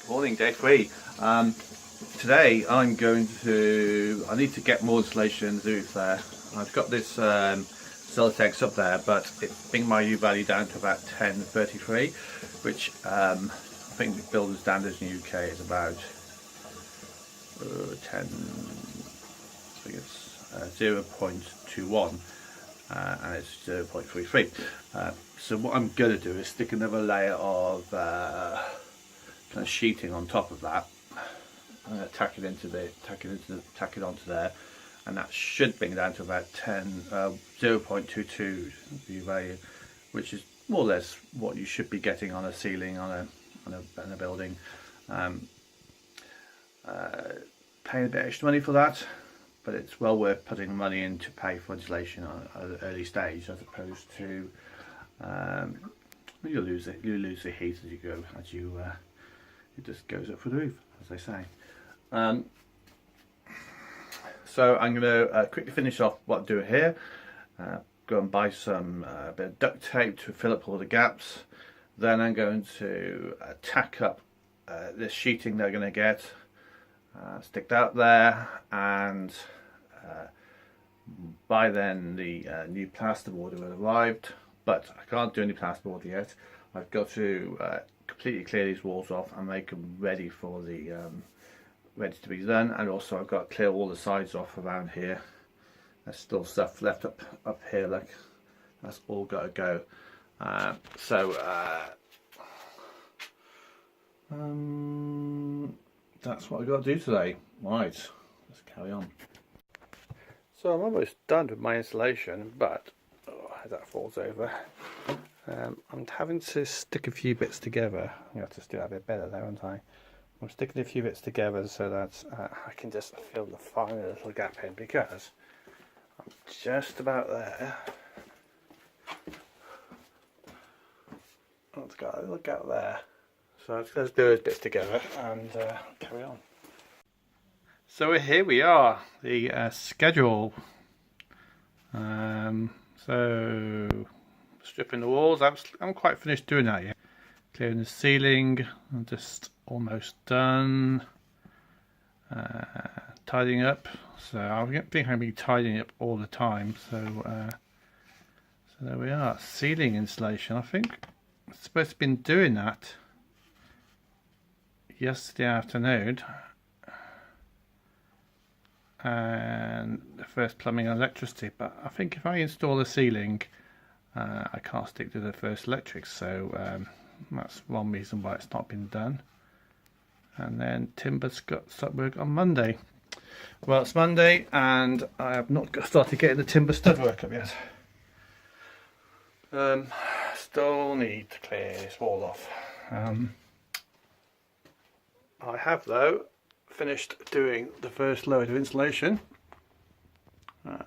Morning, day 3. Today I need to get more insulation in the roof there. I've got this Celotex up there, but it's bringing my U value down to about 1033, which I think the building standards in the UK is about 0.21 and it's 0.33. So what I'm going to do is stick another layer of kind of sheeting on top of that. I'm going to tack it onto there, and that should bring it down to about 0.22 U value, which is more or less what you should be getting on a ceiling on a building. Paying a bit extra money for that, but it's well worth putting money in to pay for insulation at an early stage, as opposed to you lose the heat as you go, it just goes up for the roof, as they say. So I'm going to quickly finish off what I'm doing here. Go and buy some bit of duct tape to fill up all the gaps. Then I'm going to tack up this sheeting they're going to get, stick that up there, and by then the new plasterboard will have arrived. But I can't do any plasterboard yet. I've got to completely clear these walls off and make them ready for the ready to be done. And also I've got to clear all the sides off around here. There's still stuff left up here, like that's all got to go. That's what I've got to do today. Right, let's carry on. So I'm almost done with my installation, but that falls over. I'm having to stick a few bits together. I have to do that a bit better there, aren't I? I'm sticking a few bits together so that I can just fill the final little gap in, because I'm just about there. It's got a little gap there. So let's do those bits together and carry on. So here we are, the schedule. So stripping the walls, I'm quite finished doing that yet. Clearing the ceiling, I'm just almost done. Tidying up, so I think I'll be tidying up all the time. So there we are, ceiling installation. I think I'm supposed to have been doing that yesterday afternoon, and the first plumbing and electricity, but I think if I install the ceiling I can't stick to the first electrics, so that's one reason why it's not been done. And then Timber's got start work on Monday. Well, it's Monday and I have not started getting the timber stud work up yet. Still need to clear this wall off. I have though finished doing the first load of insulation. I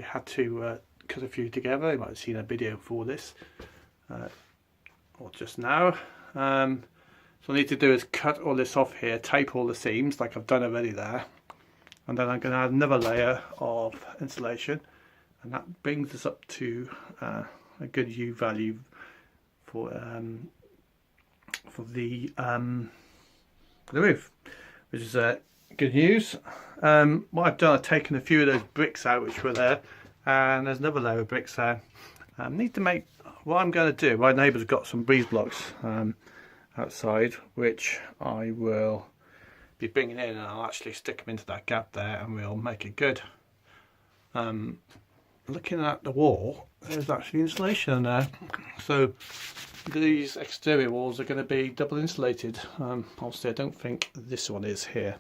had to cut a few together. You might have seen a video for this, or just now. So what I need to do is cut all this off here, tape all the seams like I've done already there, and then I'm going to add another layer of insulation, and that brings us up to a good U value for the roof, which is good news. What I've done, I've taken a few of those bricks out which were there, and there's another layer of bricks there. Need to make, what I'm going to do, my neighbour's got some breeze blocks outside, which I will be bringing in, and I'll actually stick them into that gap there and we'll make it good. Looking at the wall, there's actually insulation in there, so these exterior walls are going to be double insulated. Obviously I don't think this one is here.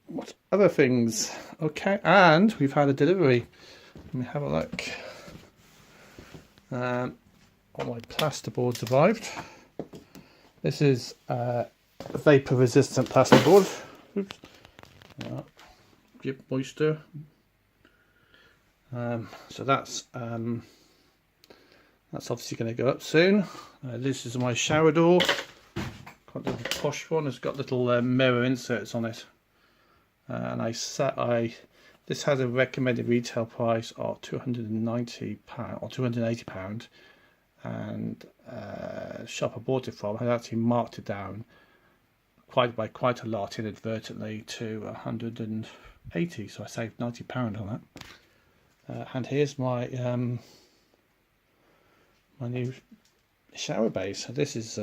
What other things? Okay, and we've had a delivery. Let me have a look. All my plasterboards arrived. This is vapor resistant plasterboard. Oops. Give moisture. So that's obviously going to go up soon. This is my shower door. Quite a little posh one. It's got little mirror inserts on it. And this has a recommended retail price of £290 or £280. and shop I bought it from had actually marked it down quite a lot inadvertently to 180, so I saved £90 on that. And here's my my new shower base. So this is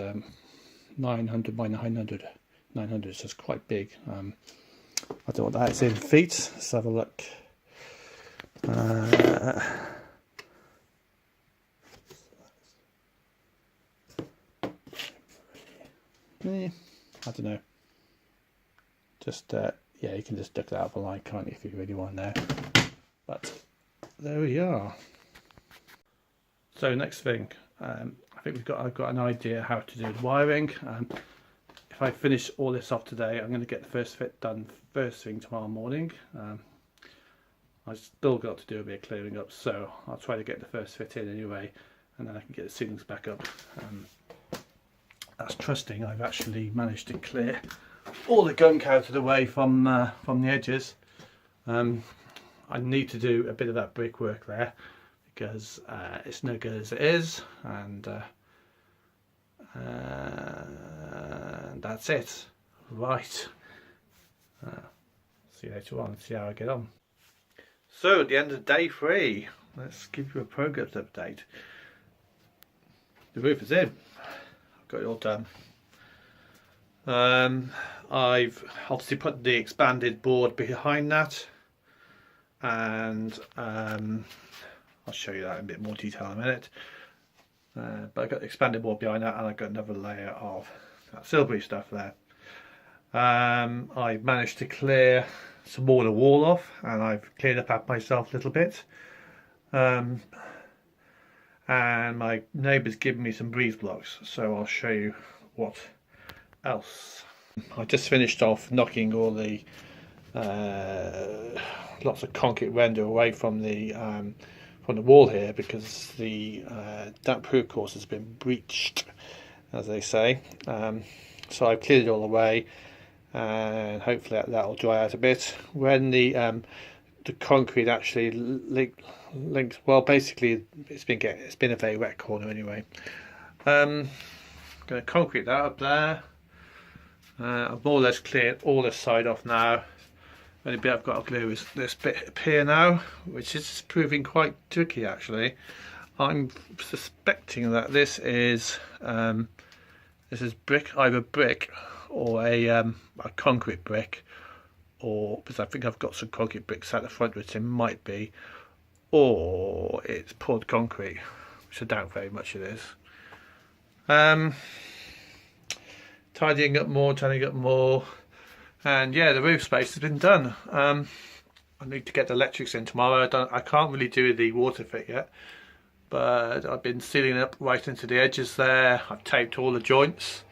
900 by 900, so it's quite big. I don't know what that is in feet. Let's have a look. I don't know. Just yeah, you can just duck that up a line, can't you, if you really want to know. But there we are. So next thing, I think I've got an idea how to do the wiring. If I finish all this off today, I'm going to get the first fit done first thing tomorrow morning. I've still got to do a bit of clearing up, so I'll try to get the first fit in anyway, and then I can get the ceilings back up. That's trusting I've actually managed to clear all the gunk out of the way from the edges. I need to do a bit of that brickwork there because it's no good as it is, and that's it. Right. See you later on, see how I get on. So at the end of day 3, let's give you a progress update. The roof is in. I've got it all done. I've obviously put the expanded board behind that, and I'll show you that in a bit more detail in a minute. But I've got the expanded board behind that, and I've got another layer of that silvery stuff there. I've managed to clear some more of the wall off, and I've cleared up myself a little bit. And my neighbour's given me some breeze blocks, so I'll show you what else. I just finished off knocking all the lots of concrete render away from the wall here, because the damp proof course has been breached, as they say. So I've cleared it all away, and hopefully that'll dry out a bit. When the concrete actually links, well, basically it's been a very wet corner anyway. I'm going to concrete that up there. I've more or less cleared all this side off now. The only bit I've got to glue is this bit up here now, which is proving quite tricky actually. I'm suspecting that this is brick, either brick or a concrete brick, or because I think I've got some concrete bricks at the front, which it might be, or it's poured concrete, which I doubt very much it is. Tidying up more, and yeah, the roof space has been done. I need to get the electrics in tomorrow. I can't really do the water fit yet, but I've been sealing up right into the edges there. I've taped all the joints,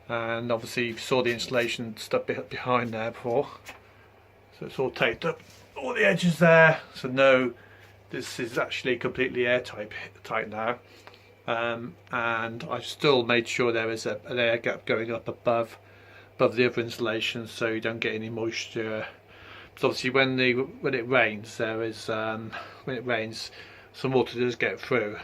and obviously you saw the insulation stuff behind there before, so it's all taped up, all the edges there. So no, this is actually completely airtight now. And I've still made sure there is an air gap going up above the other insulation, so you don't get any moisture. So obviously when it rains, some water does get through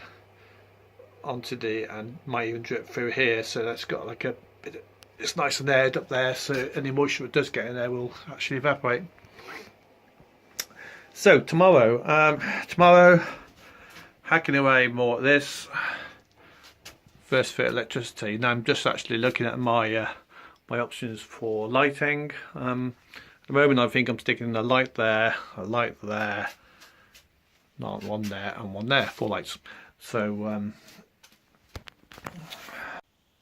onto and might even drip through here. So that's got like a bit. It's nice and aired up there, so any moisture that does get in there will actually evaporate. So tomorrow, hacking away more at this. First fit electricity. Now I'm just actually looking at my options for lighting. At the moment I think I'm sticking a light there, one there, and one there, 4 lights. So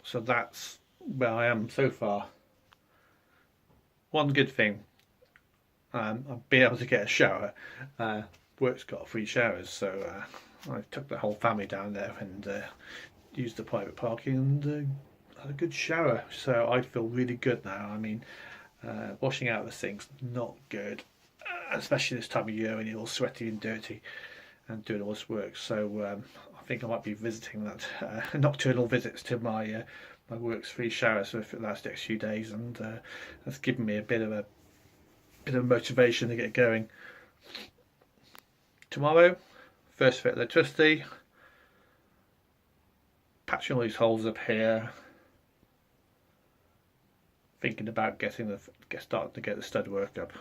so that's where I am so far. One good thing, I've been able to get a shower. Work's got free showers, so I took the whole family down there and used the private parking and had a good shower, so I feel really good now. I mean, washing out the sink's not good, especially this time of year when you're all sweaty and dirty and doing all this work. So I think I might be visiting that nocturnal visits to my work's free showers for the last next few days, and that's given me a bit of motivation to get going. Tomorrow, first fit electricity. patching all these holes up here, thinking about starting to get the stud work up.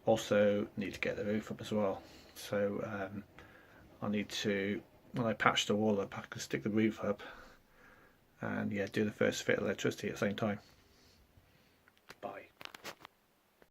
Also need to get the roof up as well. So I need to, when I patch the wall up, I can stick the roof up and yeah, do the first fit of electricity at the same time.